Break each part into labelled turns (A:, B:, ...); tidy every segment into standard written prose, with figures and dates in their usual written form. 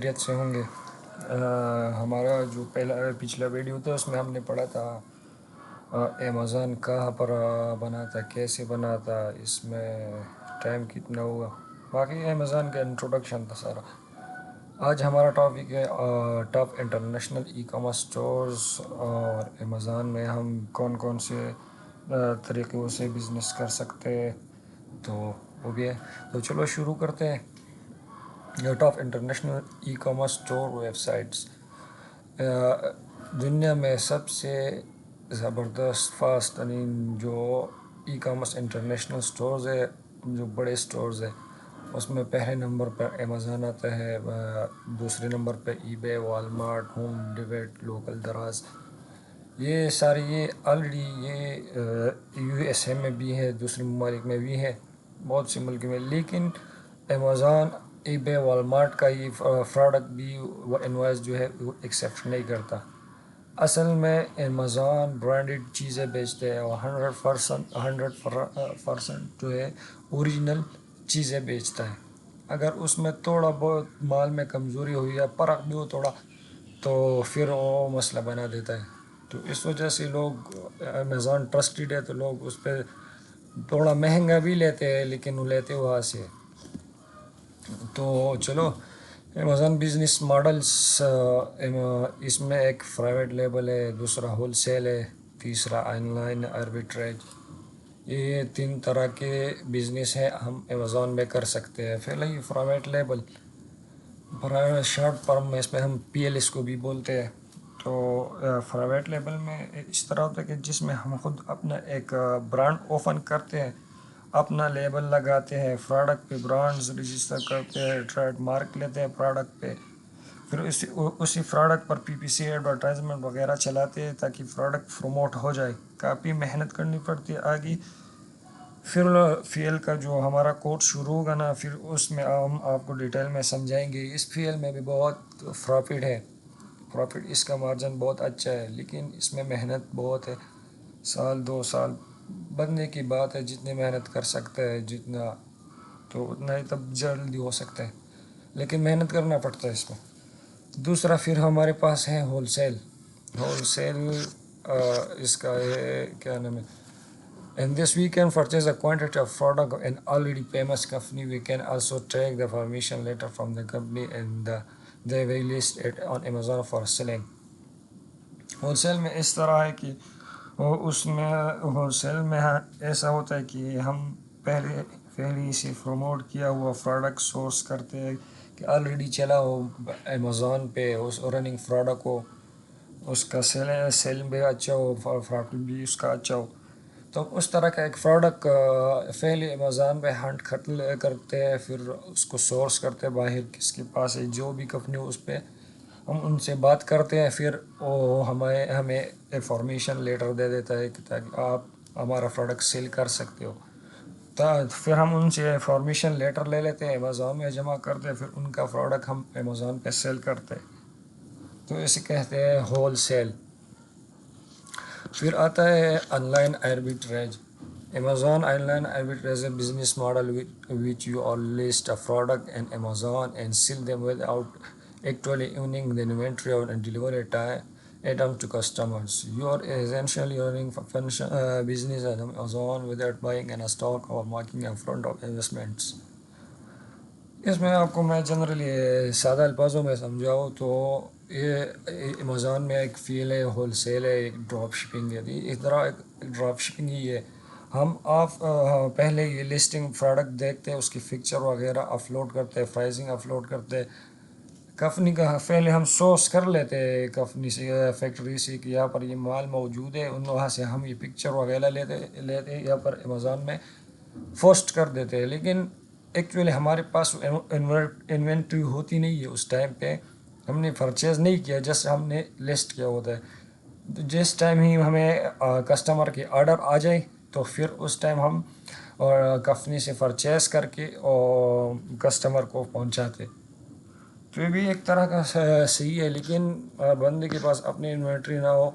A: خیریت سے ہوں گے۔ ہمارا جو پچھلا ویڈیو تھا اس میں ہم نے پڑھا تھا امیزون کہاں پر بنا تھا، کیسے بنا تھا، اس میں ٹائم کتنا ہوا، باقی امیزون کا انٹروڈکشن تھا سارا۔ آج ہمارا ٹاپک ہے top international e commerce stores, اور امیزون میں ہم کون کون سے طریقوں سے بزنس کر سکتے ہیں، تو وہ بھی ہے۔ تو چلو شروع کرتے ہیں۔ Top international e commerce store web sites. دنیا میں سب سے زبردست فاسٹ ترین جو ای کامرس انٹرنیشنل اسٹورز ہے، جو بڑے اسٹورز ہیں، اس میں پہلے نمبر پر امیزون آتا ہے، دوسرے نمبر پہ ای بے، والمارٹ، ہوم ڈیویٹ، لوکل دراز۔ یہ سارے یہ آلریڈی یو ایس اے میں بھی ہے، دوسرے ممالک میں بھی ہے، بہت سے ملک میں، لیکن امیزون، ای بے، والمارٹ کا یہ پروڈکٹ بھی وہ انوائس جو ہے وہ ایکسیپٹ نہیں کرتا۔ اصل میں امیزون برانڈڈ چیزیں بیچتے ہیں اور 100% جو ہے اوریجنل چیزیں بیچتا ہے۔ اگر اس میں تھوڑا بہت مال میں کمزوری ہوئی یا فرق بھی ہو تھوڑا، تو پھر وہ مسئلہ بنا دیتا ہے۔ تو اس وجہ سے لوگ امیزون ٹرسٹڈ ہے، تو لوگ اس پہ تھوڑا مہنگا بھی لیتے ہیں، لیکن وہ لیتے وہاں سے۔ تو چلو امیزون بزنس ماڈلز، اس میں ایک پرائیویٹ لیبل ہے، دوسرا ہول سیل ہے، تیسرا آن لائن آربیٹریج۔ یہ 3 طرح کے بزنس ہیں ہم امیزون میں کر سکتے ہیں۔ پہلے یہ پرائیویٹ لیبل، شارٹ فارم میں اس میں ہم PLS کو بھی بولتے ہیں۔ تو پرائیویٹ لیبل میں اس طرح ہوتا ہے کہ جس میں ہم خود اپنا ایک برانڈ اوپن کرتے ہیں، اپنا لیبل لگاتے ہیں، پروڈکٹ پہ برانڈز رجسٹر کرتے ہیں، ٹریڈ مارک لیتے ہیں پروڈکٹ پہ، پھر اسی پروڈکٹ پر PPC ایڈورٹائزمنٹ وغیرہ چلاتے ہیں تاکہ پروڈکٹ پروموٹ ہو جائے۔ کافی محنت کرنی پڑتی ہے آگے۔ پھر فیل کا جو ہمارا کورس شروع ہوگا نا، پھر اس میں ہم آپ کو ڈیٹیل میں سمجھائیں گے۔ اس فیل میں بھی بہت پروفٹ ہے، اس کا مارجن بہت اچھا ہے، لیکن اس میں محنت بہت ہے۔ 1-2 سال بننے کی بات ہے، جتنی محنت کر سکتا ہے جتنا، تو اتنا ہی تب جلدی ہو سکتا ہے، لیکن محنت کرنا پڑتا ہے اس میں۔ دوسرا پھر ہمارے پاس ہے ہول سیل۔ اس کا کیا نام ہے؟ In this we can purchase a quantity of product of an already famous company. We can also take the permission letter from the company and they will list it on Amazon for selling. Wholesale میں اس طرح ہے کہ اس میں whole cell میں ایسا ہوتا ہے کہ ہم پہلے ہی سے پروموٹ کیا ہوا پروڈکٹ سورس کرتے ہیں کہ آلریڈی چلا ہو امیزون پہ، اس رننگ پروڈکٹ ہو، اس کا سیل بھی اچھا ہو، پروفٹ بھی اس کا اچھا ہو، تو اس طرح کا ایک پروڈکٹ پہلے امیزون پہ ہنٹ کرتے ہیں، پھر اس کو سورس کرتے ہیں باہر کس کے پاس ہے، جو بھی کمپنی ہو اس پہ ہم ان سے بات کرتے ہیں، پھر وہ ہمیں انفارمیشن لیٹر دے دیتا ہے کہ تاکہ آپ ہمارا پروڈکٹ سیل کر سکتے ہو۔ پھر ہم ان سے انفارمیشن لیٹر لے لیتے ہیں، امیزون میں جمع کرتے ہیں، پھر ان کا پروڈکٹ ہم امیزون پہ سیل کرتے ہیں، تو اسے کہتے ہیں ہول سیل۔ پھر آتا ہے online arbitrage. Amazon online arbitrage a business model which you all list a product in Amazon and sell them without actually owning the inventory and deliver item to customers. You are essentially running business at Amazon without buying in a stock or making a front of investments. اس میں آپ کو میں generally سادہ الفاظوں میں سمجھاؤں تو یہ Amazon میں ایک فیل ہے، ہول سیل ہے، ایک ڈراپ شپنگ ہے۔ اس طرح ایک ڈراپ شپنگ ہی ہے، آپ پہلے یہ لسٹنگ پروڈکٹ دیکھتے ہیں، اس کی پکچر وغیرہ اپلوڈ کرتے ہیں، پرائزنگ اپلوڈ کرتے ہیں، کمپنی کا پہلے ہم سورس کر لیتے ہیں کمپنی سے، فیکٹری سے، کہ یہاں پر یہ مال موجود ہے، ان وہاں سے ہم یہ پکچر وغیرہ لیتے یہاں پر امیزون میں پوسٹ کر دیتے ہیں، لیکن ایکچولی ہمارے پاس انوینٹری ہوتی نہیں ہے اس ٹائم پہ، ہم نے پرچیز نہیں کیا، جس ہم نے لسٹ کیا ہوتا ہے۔ جس ٹائم ہی ہمیں کسٹمر کی آرڈر آ جائے تو پھر اس ٹائم ہم کمپنی سے پرچیز کر کے اور کسٹمر کو پہنچاتے۔ تو یہ بھی ایک طرح کا صحیح ہے، لیکن بندے کے پاس اپنی انوینٹری نہ ہو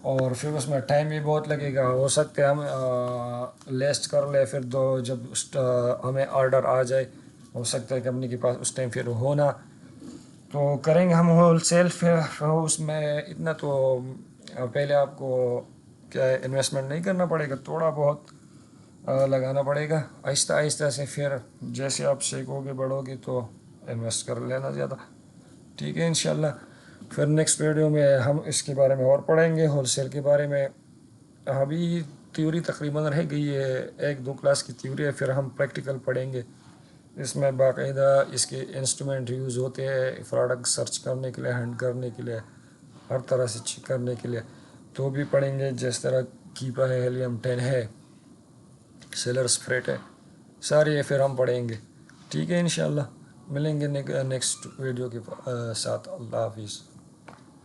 A: اور پھر اس میں ٹائم بھی بہت لگے گا، ہو سکتا ہے ہم لسٹ کر لیں، پھر جب ہمیں آرڈر آ جائے، ہو سکتا ہے کمپنی کے پاس اس ٹائم پھر ہونا، تو کریں گے ہم ہول سیل، پھر اس میں اتنا تو پہلے آپ کو کیا ہے انویسٹمنٹ نہیں کرنا پڑے گا، تھوڑا بہت لگانا پڑے گا آہستہ آہستہ سے، پھر جیسے آپ سیکھو گے بڑھو گے تو انویسٹ کر لینا زیادہ. ٹھیک ہے انشاءاللہ. پھر نیکسٹ ویڈیو میں ہم اس کے بارے میں اور پڑھیں گے، ہول سیل کے بارے میں. ابھی تھیوری تقریباً رہ گئی ہے، 1-2 کلاس کی تھیوری ہے، پھر ہم پریکٹیکل پڑھیں گے. اس میں باقاعدہ اس کے انسٹرومنٹ یوز ہوتے ہیں پروڈکٹ سرچ کرنے کے لیے، ہینڈ کرنے کے لیے، ہر طرح سے چیک کرنے کے لیے، تو بھی پڑھیں گے. جس طرح کیپا ہے، ہیلیم 10 ہے، سیلر اسپریٹ ہے، سارے یہ پھر ہم پڑھیں گے. ٹھیک ہے انشاءاللہ. ملیں گے نیکسٹ ویڈیو کے ساتھ. اللہ حافظ.